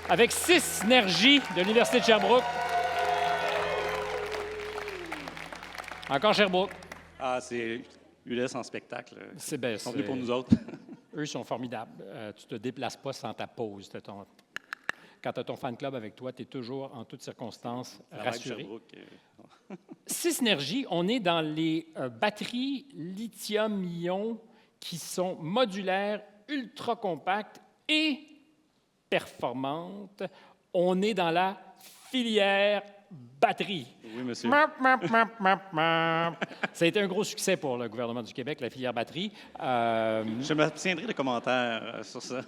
avec 6 Synergie de l'Université de Sherbrooke. Encore Sherbrooke. Ah, c'est ULS en spectacle. C'est bien. Ils sont venus pour nous autres. Eux sont formidables. Tu ne te déplaces pas sans ta pause. Quand tu as ton fan club avec toi, tu es toujours, en toutes circonstances, rassuré. 6 Synergie, on est dans les batteries lithium-ion qui sont modulaires, ultra compactes et performantes. On est dans la filière batterie. Oui, monsieur. Ça a été un gros succès pour le gouvernement du Québec, la filière batterie. Je m'abstiendrai de commentaires sur ça.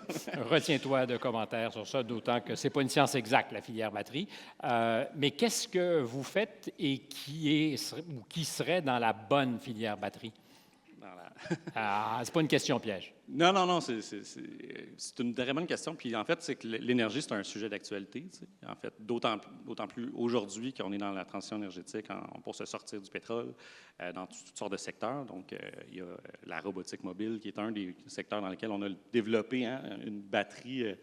Retiens-toi de commentaires sur ça, d'autant que ce n'est pas une science exacte, la filière batterie. Mais qu'est-ce que vous faites et qui serait dans la bonne filière batterie? C'est pas une question piège. Non, c'est une très bonne question. Puis en fait, c'est que l'énergie, c'est un sujet d'actualité. Tu sais. En fait, d'autant plus aujourd'hui qu'on est dans la transition énergétique pour se sortir du pétrole dans toutes sortes de secteurs. Donc, il y a la robotique mobile qui est un des secteurs dans lesquels on a développé une batterie.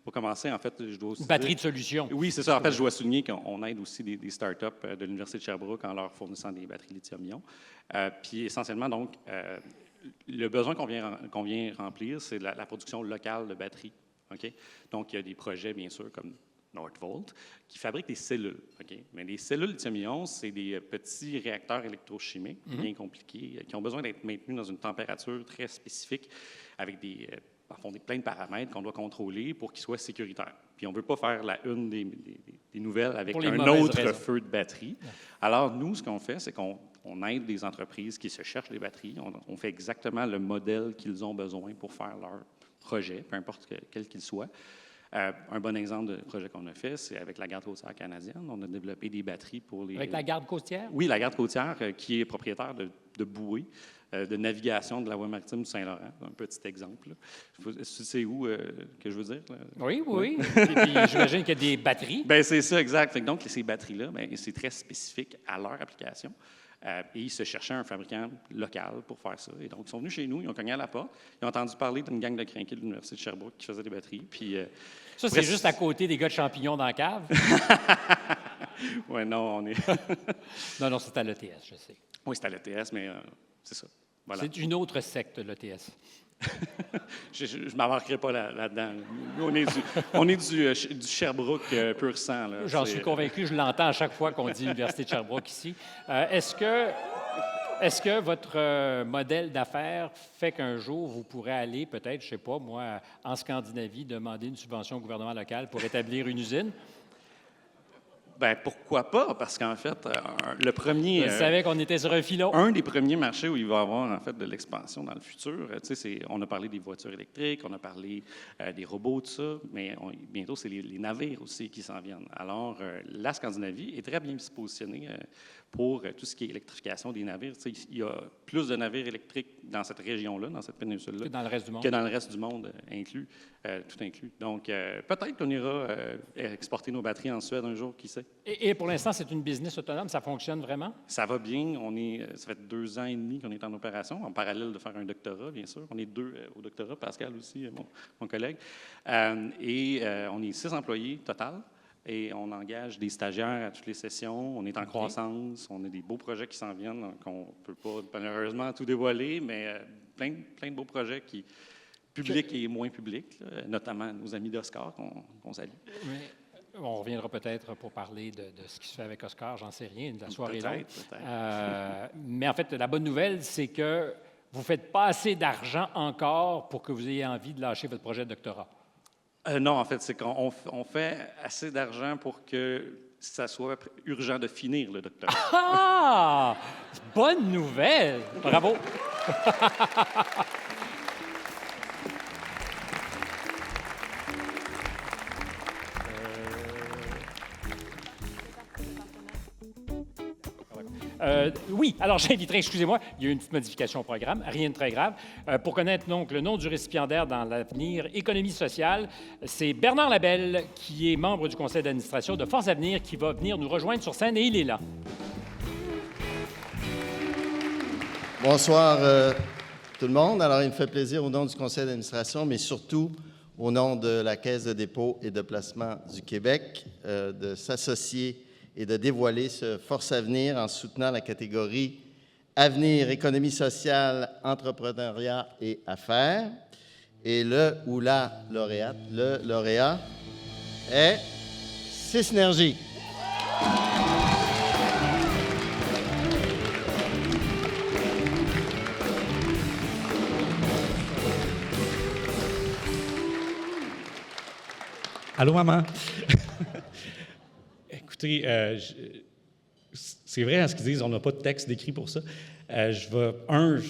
Pour commencer, en fait, je dois aussi batterie de solution. Oui, c'est ça. En fait, je dois souligner qu'on aide aussi des startups de l'Université de Sherbrooke en leur fournissant des batteries lithium-ion. Puis essentiellement, donc, le besoin qu'on vient remplir, c'est la production locale de batteries. Okay? Donc, il y a des projets, bien sûr, comme Northvolt, qui fabriquent des cellules. Okay? Mais les cellules lithium-ion, c'est des petits réacteurs électrochimiques bien compliqués qui ont besoin d'être maintenus dans une température très spécifique avec plein de paramètres qu'on doit contrôler pour qu'ils soient sécuritaires. Puis on ne veut pas faire la une des nouvelles avec un autre feu de batterie. Ouais. Alors, nous, ce qu'on fait, c'est qu'on aide des entreprises qui se cherchent des batteries. On fait exactement le modèle qu'ils ont besoin pour faire leur projet, peu importe quel qu'il soit. Un bon exemple de projet qu'on a fait, c'est avec la Garde côtière canadienne. On a développé des batteries pour les... Avec la Garde côtière? Oui, la Garde côtière, qui est propriétaire de bouées de navigation de la voie maritime du Saint-Laurent. Un petit exemple. C'est où que je veux dire? Là? Oui. Et puis, j'imagine qu'il y a des batteries. Bien, c'est ça, exact. Donc, ces batteries-là, c'est très spécifique à leur application. Et ils se cherchaient un fabricant local pour faire ça. Et donc, ils sont venus chez nous, ils ont cogné à la porte, ils ont entendu parler d'une gang de crinqués de l'Université de Sherbrooke qui faisait des batteries. Puis, ça, c'est juste à côté des gars de champignons dans la cave? Oui, non, on est... non, c'est à l'ETS, je sais. Oui, c'est à l'ETS, mais c'est ça. Voilà. C'est une autre secte, l'ETS. Je ne m'embarquerai pas là-dedans. Nous, on est du Sherbrooke pur sang. J'en suis convaincu, je l'entends à chaque fois qu'on dit Université de Sherbrooke ici. Est-ce que votre modèle d'affaires fait qu'un jour, vous pourrez aller, peut-être, je ne sais pas, moi, en Scandinavie, demander une subvention au gouvernement local pour établir une usine? Bien, pourquoi pas? Parce qu'en fait, le premier... Je savais qu'on était sur un filon. Un des premiers marchés où il va y avoir, en fait, de l'expansion dans le futur, tu sais, on a parlé des voitures électriques, on a parlé des robots, tout ça, mais bientôt, c'est les navires aussi qui s'en viennent. Alors, la Scandinavie est très bien positionnée pour tout ce qui est électrification des navires. Tu sais, il y a plus de navires électriques dans cette région-là, dans cette péninsule-là, que dans le reste du monde, que dans le reste du monde inclus, tout inclus. Donc, peut-être qu'on ira exporter nos batteries en Suède un jour, qui sait. Et pour l'instant, c'est une business autonome, ça fonctionne vraiment? Ça va bien. Ça fait 2 ans et demi qu'on est en opération, en parallèle de faire un doctorat, bien sûr. On est 2 au doctorat, Pascal aussi, mon collègue. On est 6 employés total. Et on engage des stagiaires à toutes les sessions. On est en croissance. On a des beaux projets qui s'en viennent, qu'on ne peut pas malheureusement tout dévoiler, mais plein de beaux projets qui publics et moins publics, là, notamment nos amis d'Oscar qu'on salue. Mais on reviendra peut-être pour parler de ce qui se fait avec Oscar, j'en sais rien, de la soirée longue. Mais en fait, la bonne nouvelle, c'est que vous ne faites pas assez d'argent encore pour que vous ayez envie de lâcher votre projet de doctorat. Non, en fait, c'est qu'on fait assez d'argent pour que ça soit urgent de finir le doctorat. Ah! Bonne nouvelle! Bravo! Oui, alors j'inviterai, excusez-moi, il y a eu une petite modification au programme, rien de très grave. Pour connaître donc le nom du récipiendaire dans l'avenir économie sociale, c'est Bernard Labelle, qui est membre du conseil d'administration de Force Avenir, qui va venir nous rejoindre sur scène et il est là. Bonsoir tout le monde. Alors, il me fait plaisir au nom du conseil d'administration, mais surtout au nom de la Caisse de dépôt et de placement du Québec, de s'associer et de dévoiler ce Force Avenir en soutenant la catégorie Avenir, économie sociale, entrepreneuriat et affaires. Et le ou la lauréate, le lauréat est Sysnergie. Allô, maman? Écoutez, c'est vrai à ce qu'ils disent, on n'a pas de texte décrit pour ça. Je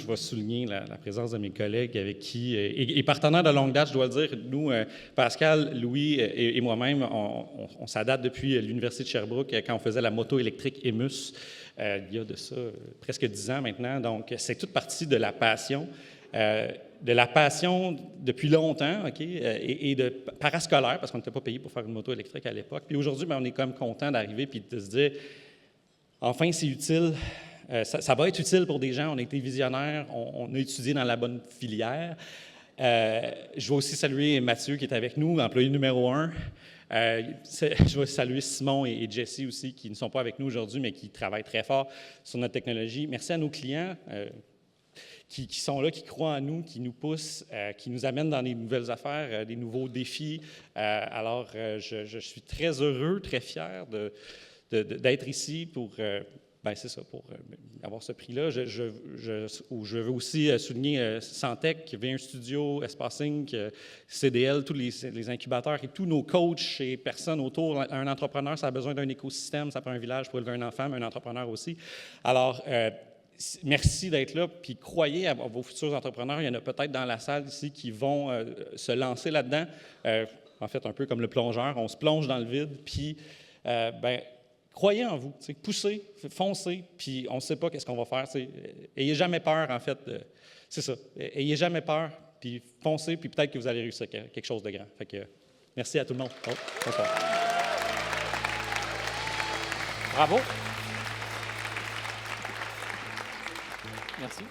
vais souligner la présence de mes collègues avec qui, et partenaires de longue date, je dois le dire, nous, Pascal, Louis et moi-même, on s'adapte depuis l'Université de Sherbrooke quand on faisait la moto électrique EMUS, il y a de ça presque 10 ans maintenant. Donc, c'est toute partie de la passion. Depuis longtemps, OK, et de parascolaire, parce qu'on n'était pas payé pour faire une moto électrique à l'époque. Puis aujourd'hui, on est quand même content d'arriver et de se dire, enfin, c'est utile. Ça va être utile pour des gens. On a été visionnaires, on a étudié dans la bonne filière. Je veux aussi saluer Mathieu qui est avec nous, employé numéro 1. Je veux saluer Simon et Jesse aussi, qui ne sont pas avec nous aujourd'hui, mais qui travaillent très fort sur notre technologie. Merci à nos clients qui sont là, qui croient en nous, qui nous poussent, qui nous amènent dans des nouvelles affaires, des nouveaux défis. Alors, je suis très heureux, très fier d'être ici pour... c'est ça, pour avoir ce prix-là. Je veux aussi souligner Santec, V1 Studio, Espace Inc., CDL, tous les incubateurs et tous nos coachs et personnes autour. Un entrepreneur, ça a besoin d'un écosystème, ça prend un village pour élever un enfant, mais un entrepreneur aussi. Alors, merci d'être là, puis croyez à vos futurs entrepreneurs. Il y en a peut-être dans la salle ici qui vont se lancer là-dedans. En fait, un peu comme le plongeur, on se plonge dans le vide, puis croyez en vous, poussez, foncez, puis on ne sait pas qu'est-ce qu'on va faire. Ayez jamais peur, en fait. C'est ça. Ayez jamais peur, puis foncez, puis peut-être que vous allez réussir quelque chose de grand. Fait que, merci à tout le monde. Bonsoir. Bravo. Merci.